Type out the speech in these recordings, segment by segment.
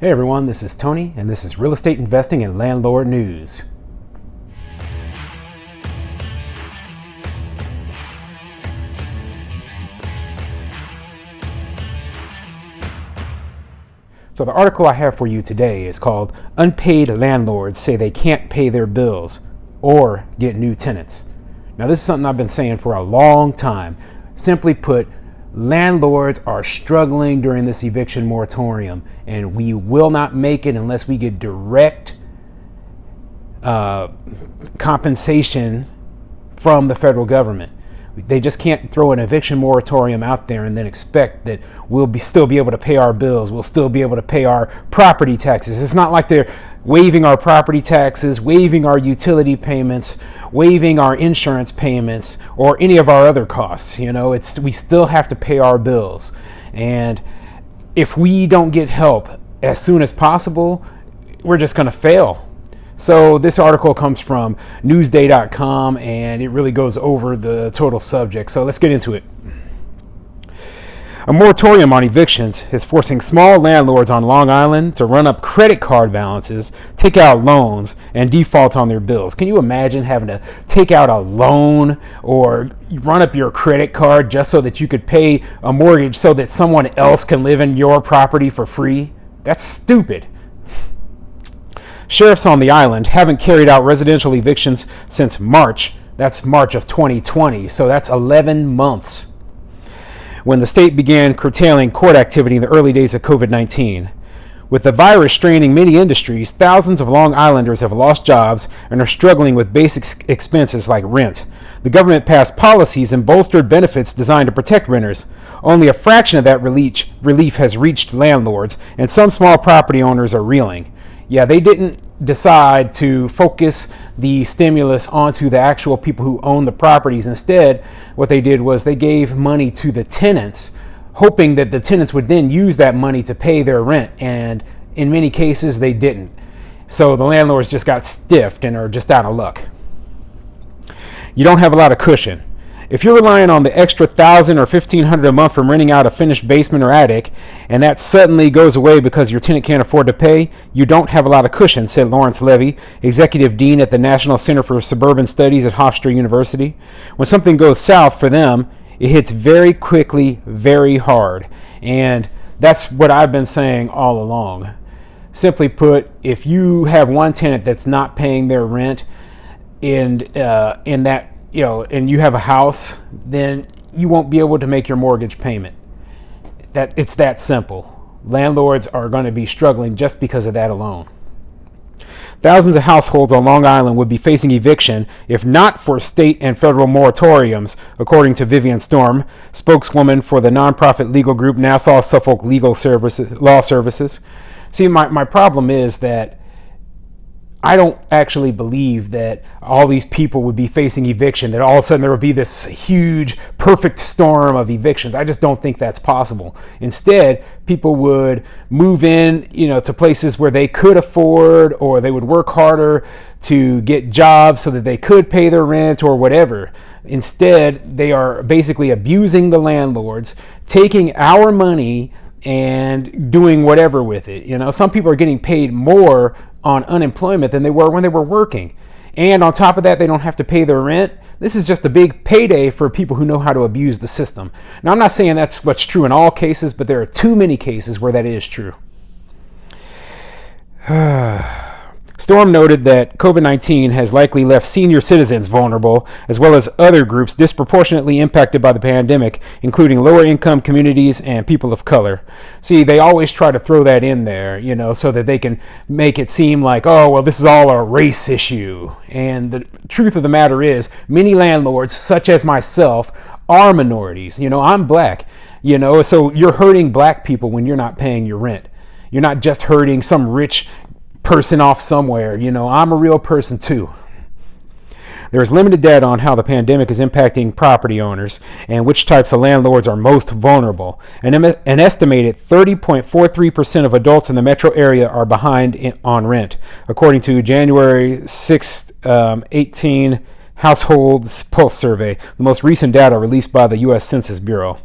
Hey everyone, this is Tony, and this is Real Estate Investing and Landlord News. So the article I have for you today is called Unpaid Landlords Say They Can't Pay Their Bills or Get New Tenants. Now this is something I've been saying for a long time. Simply put, landlords are struggling during this eviction moratorium, and we will not make it unless we get direct compensation from the federal government. They just can't throw an eviction moratorium out there and then expect that we'll still be able to pay our bills. We'll still be able to pay our property taxes. It's not like they're waiving our property taxes, waiving our utility payments, waiving our insurance payments, or any of our other costs. We still have to pay our bills. And if we don't get help as soon as possible, we're just going to fail. So this article comes from Newsday.com, and it really goes over the total subject. So let's get into it. A moratorium on evictions is forcing small landlords on Long Island to run up credit card balances, take out loans, and default on their bills. Can you imagine having to take out a loan or run up your credit card just so that you could pay a mortgage so that someone else can live in your property for free? That's stupid. Sheriffs on the island haven't carried out residential evictions since March. That's March of 2020, so that's 11 months, when the state began curtailing court activity in the early days of COVID-19. With the virus straining many industries, thousands of Long Islanders have lost jobs and are struggling with basic expenses like rent. The government passed policies and bolstered benefits designed to protect renters. Only a fraction of that relief has reached landlords, and some small property owners are reeling. Yeah, they didn't decide to focus the stimulus onto the actual people who own the properties. Instead, what they did was they gave money to the tenants, hoping that the tenants would then use that money to pay their rent. And in many cases, they didn't. So the landlords just got stiffed and are just out of luck. You don't have a lot of cushion. If you're relying on the extra $1,000 or $1,500 a month from renting out a finished basement or attic, and that suddenly goes away because your tenant can't afford to pay, you don't have a lot of cushion, said Lawrence Levy, executive dean at the National Center for Suburban Studies at Hofstra University. When something goes south for them, it hits very quickly, very hard. And that's what I've been saying all along. Simply put, if you have one tenant that's not paying their rent and you have a house, then you won't be able to make your mortgage payment. It's that simple. Landlords are going to be struggling just because of that alone. Thousands of households on Long Island would be facing eviction if not for state and federal moratoriums, according to Vivian Storm, spokeswoman for the nonprofit legal group Nassau Suffolk Law Services. See, my problem is that I don't actually believe that all these people would be facing eviction, that all of a sudden there would be this huge, perfect storm of evictions. I just don't think that's possible. Instead, people would move in, to places where they could afford, or they would work harder to get jobs so that they could pay their rent or whatever. Instead, they are basically abusing the landlords, taking our money and doing whatever with it. Some people are getting paid more on unemployment than they were when they were working. And on top of that, they don't have to pay their rent. This is just a big payday for people who know how to abuse the system. Now, I'm not saying that's what's true in all cases, but there are too many cases where that is true. Storm noted that COVID-19 has likely left senior citizens vulnerable, as well as other groups disproportionately impacted by the pandemic, including lower income communities and people of color. See, they always try to throw that in there, so that they can make it seem like, oh, well, this is all a race issue. And the truth of the matter is, many landlords, such as myself, are minorities. I'm black, so you're hurting black people when you're not paying your rent. You're not just hurting some rich person off somewhere. I'm a real person too. There is limited data on how the pandemic is impacting property owners and which types of landlords are most vulnerable. An estimated 30.43% of adults in the metro area are behind on rent, according to January 6, 18 Households Pulse Survey, the most recent data released by the U.S. Census Bureau.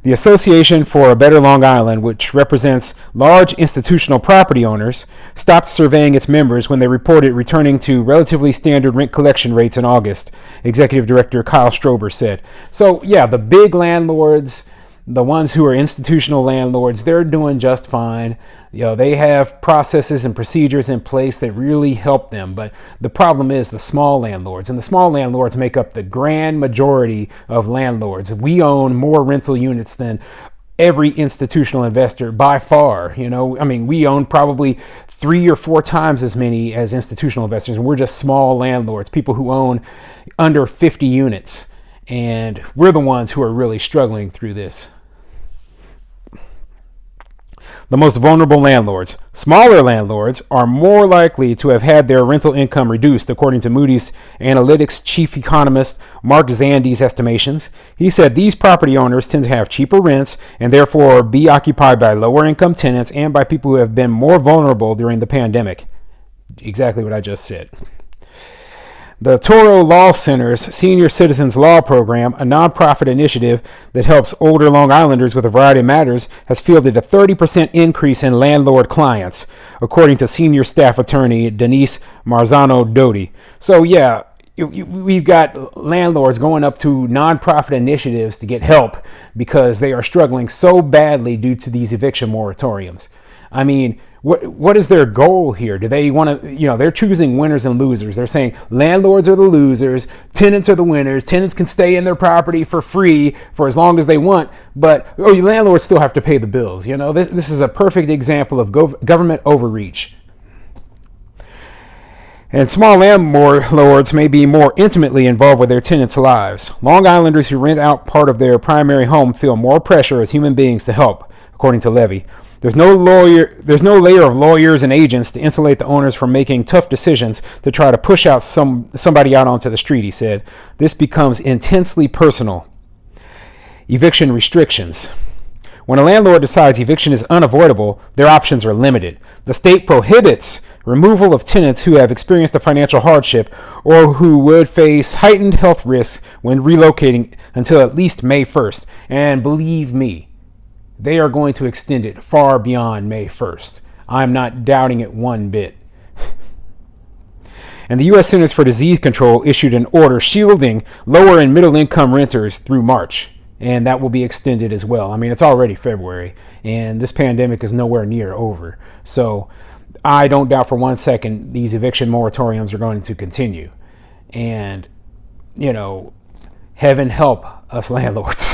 The Association for a Better Long Island, which represents large institutional property owners, stopped surveying its members when they reported returning to relatively standard rent collection rates in August, Executive Director Kyle Strober said. So, yeah, the big landlords, the ones who are institutional landlords, they're doing just fine. They have processes and procedures in place that really help them. But the problem is the small landlords, and the small landlords make up the grand majority of landlords. We own more rental units than every institutional investor by far. We own probably 3 or 4 times as many as institutional investors, and we're just small landlords, people who own under 50 units. And we're the ones who are really struggling through this. The most vulnerable landlords. Smaller landlords are more likely to have had their rental income reduced, according to Moody's Analytics chief economist Mark Zandi's estimations. He said these property owners tend to have cheaper rents and therefore be occupied by lower income tenants and by people who have been more vulnerable during the pandemic. Exactly what I just said. The Toro Law Center's Senior Citizens Law Program, a nonprofit initiative that helps older Long Islanders with a variety of matters, has fielded a 30% increase in landlord clients, according to senior staff attorney Denise Marzano Doty. So, yeah, we've got landlords going up to nonprofit initiatives to get help because they are struggling so badly due to these eviction moratoriums. I mean, what is their goal here? Do they want to, they're choosing winners and losers. They're saying landlords are the losers, tenants are the winners. Tenants can stay in their property for free for as long as they want, but landlords still have to pay the bills. This is a perfect example of government overreach. And small landlords may be more intimately involved with their tenants' lives. Long Islanders who rent out part of their primary home feel more pressure as human beings to help, according to Levy. There's no layer of lawyers and agents to insulate the owners from making tough decisions to try to push out somebody out onto the street, he said. This becomes intensely personal. Eviction restrictions. When a landlord decides eviction is unavoidable, their options are limited. The state prohibits removal of tenants who have experienced a financial hardship or who would face heightened health risks when relocating until at least May 1st. And believe me, they are going to extend it far beyond May 1st. I'm not doubting it one bit. And the U.S. Centers for Disease Control issued an order shielding lower and middle income renters through March. And that will be extended as well. I mean, it's already February, and this pandemic is nowhere near over. So I don't doubt for 1 second these eviction moratoriums are going to continue. And, heaven help us landlords.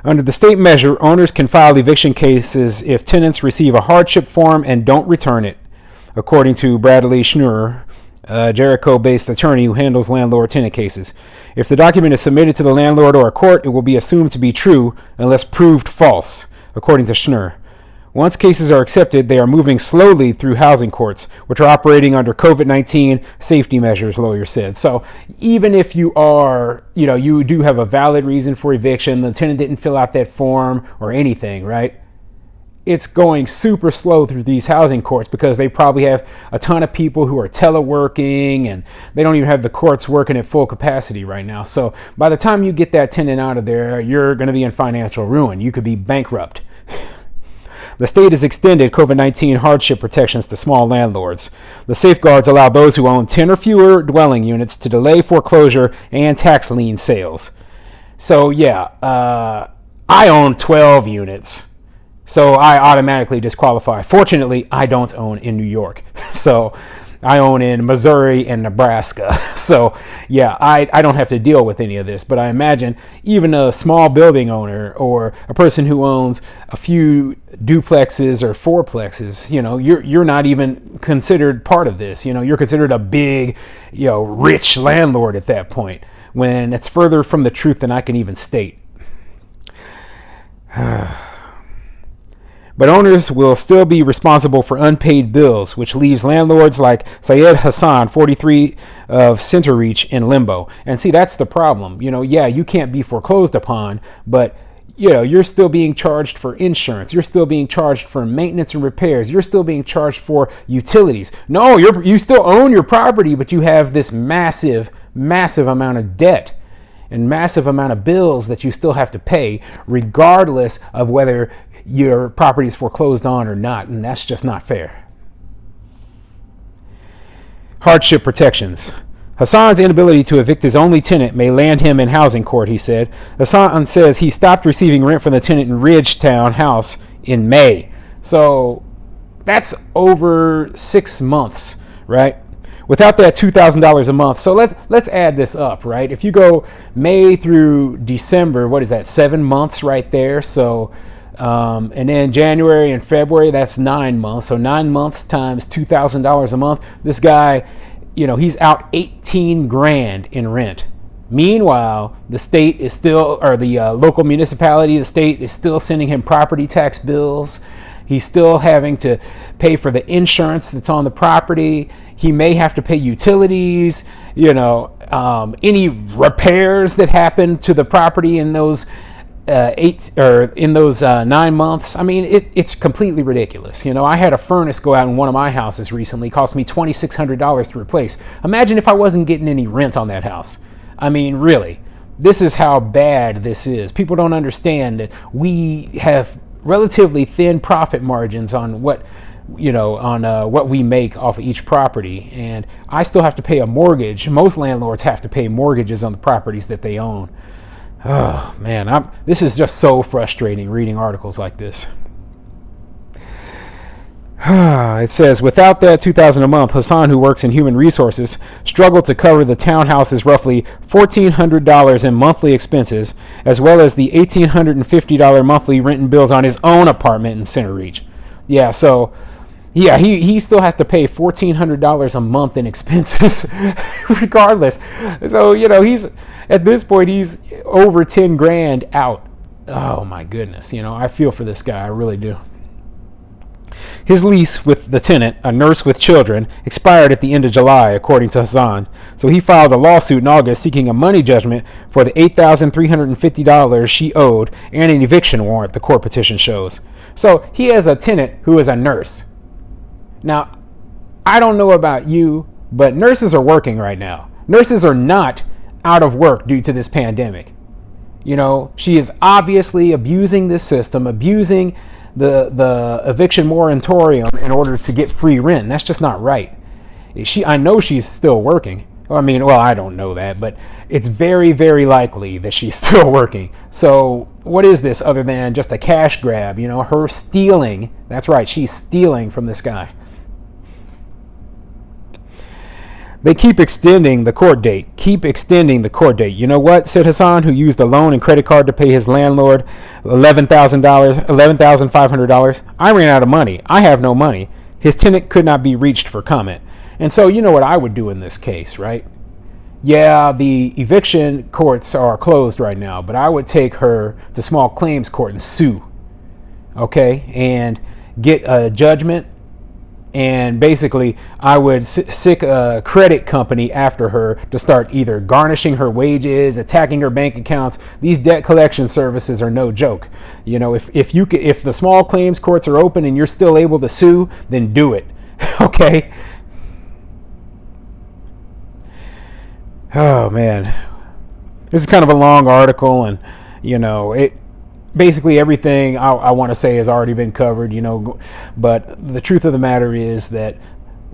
Under the state measure, owners can file eviction cases if tenants receive a hardship form and don't return it, according to Bradley Schnurr, a Jericho-based attorney who handles landlord-tenant cases. If the document is submitted to the landlord or a court, it will be assumed to be true unless proved false, according to Schnurr. Once cases are accepted, they are moving slowly through housing courts, which are operating under COVID-19 safety measures, lawyers said. So even if you are, you do have a valid reason for eviction, the tenant didn't fill out that form or anything, right? It's going super slow through these housing courts because they probably have a ton of people who are teleworking and they don't even have the courts working at full capacity right now. So by the time you get that tenant out of there, you're going to be in financial ruin. You could be bankrupt. The state has extended COVID-19 hardship protections to small landlords. The safeguards allow those who own 10 or fewer dwelling units to delay foreclosure and tax lien sales. So I own 12 units, so I automatically disqualify. Fortunately, I don't own in New York, so I own in Missouri and Nebraska. So I don't have to deal with any of this, but I imagine even a small building owner or a person who owns a few duplexes or fourplexes, you're not even considered part of this. You're considered a big, rich landlord at that point, when it's further from the truth than I can even state. But owners will still be responsible for unpaid bills, which leaves landlords like Syed Hassan, 43, of Centerreach in limbo. And see, that's the problem. You can't be foreclosed upon, but you're still being charged for insurance. You're still being charged for maintenance and repairs. You're still being charged for utilities. No, you still own your property, but you have this massive amount of debt. and massive amount of bills that you still have to pay, regardless of whether your property is foreclosed on or not. And that's just not fair. Hardship protections. Hassan's inability to evict his only tenant may land him in housing court, he said. Hassan says he stopped receiving rent from the tenant in Ridgetown House in May. So that's over 6 months, right? Without that $2,000 a month. So let's add this up, right? If you go May through December, what is that? 7 months right there. So, and then January and February, that's 9 months. So 9 months times $2,000 a month. This guy, he's out 18 grand in rent. Meanwhile, the state is still, or the local municipality, the state is still sending him property tax bills. He's still having to pay for the insurance that's on the property. He may have to pay utilities, any repairs that happen to the property in those 9 months. I mean, it's completely ridiculous. I had a furnace go out in one of my houses recently. It cost me $2,600 to replace. Imagine if I wasn't getting any rent on that house. I mean, really, this is how bad this is. People don't understand that we have relatively thin profit margins on what we make off of each property, and I still have to pay a mortgage. Most landlords have to pay mortgages on the properties that they own. Oh man, this is just so frustrating reading articles like this. It says, without that $2,000 a month, Hassan, who works in human resources, struggled to cover the townhouse's roughly $1,400 in monthly expenses, as well as the $1,850 monthly rent and bills on his own apartment in Center Reach. Yeah, so he still has to pay $1,400 a month in expenses, regardless. So he's at this point he's over 10 grand out. Oh my goodness, I feel for this guy, I really do. His lease with the tenant, a nurse with children, expired at the end of July, according to Hassan. So he filed a lawsuit in August seeking a money judgment for the $8,350 she owed and an eviction warrant, the court petition shows. So he has a tenant who is a nurse. Now, I don't know about you, but nurses are working right now. Nurses are not out of work due to this pandemic. She is obviously abusing this system, abusing the eviction moratorium in order to get free rent. And that's just not right. I know she's still working. I don't know that, but it's very, very likely that she's still working. So what is this other than just a cash grab? Her stealing. That's right, she's stealing from this guy. They keep extending the court date. You know what? Said Hassan, who used a loan and credit card to pay his landlord $11,500. I ran out of money. I have no money. His tenant could not be reached for comment. And so you know what I would do in this case, right? Yeah, the eviction courts are closed right now, but I would take her to small claims court and sue. Okay? And get a judgment. And basically, I would sick a credit company after her to start either garnishing her wages, attacking her bank accounts. These debt collection services are no joke. If the small claims courts are open and you're still able to sue, then do it. Okay? Oh man, this is kind of a long article, and basically everything I want to say has already been covered, but the truth of the matter is that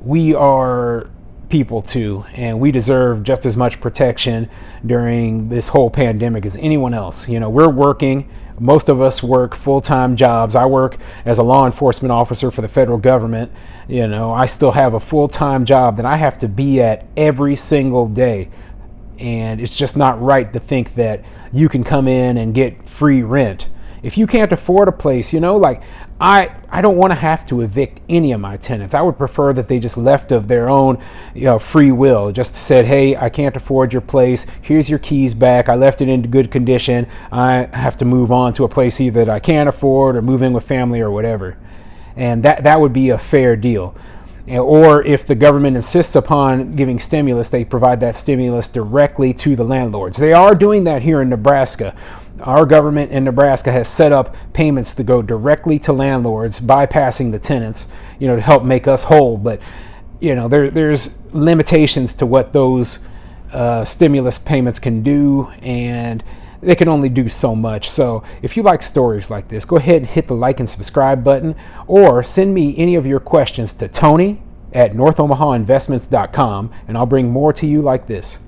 we are people too, and we deserve just as much protection during this whole pandemic as anyone else. We're working. Most of us work full-time jobs. I work as a law enforcement officer for the federal government. I still have a full-time job that I have to be at every single day. And it's just not right to think that you can come in and get free rent. If you can't afford a place, I don't want to have to evict any of my tenants. I would prefer that they just left of their own free will. Just said, hey, I can't afford your place. Here's your keys back. I left it in good condition. I have to move on to a place either that I can't afford or move in with family or whatever. And that would be a fair deal. Or if the government insists upon giving stimulus, they provide that stimulus directly to the landlords. They are doing that here in Nebraska. Our government in Nebraska has set up payments to go directly to landlords, bypassing the tenants, to help make us whole. But, there's limitations to what those stimulus payments can do, and they can only do so much. So if you like stories like this, go ahead and hit the like and subscribe button, or send me any of your questions to Tony at NorthOmahaInvestments.com, and I'll bring more to you like this.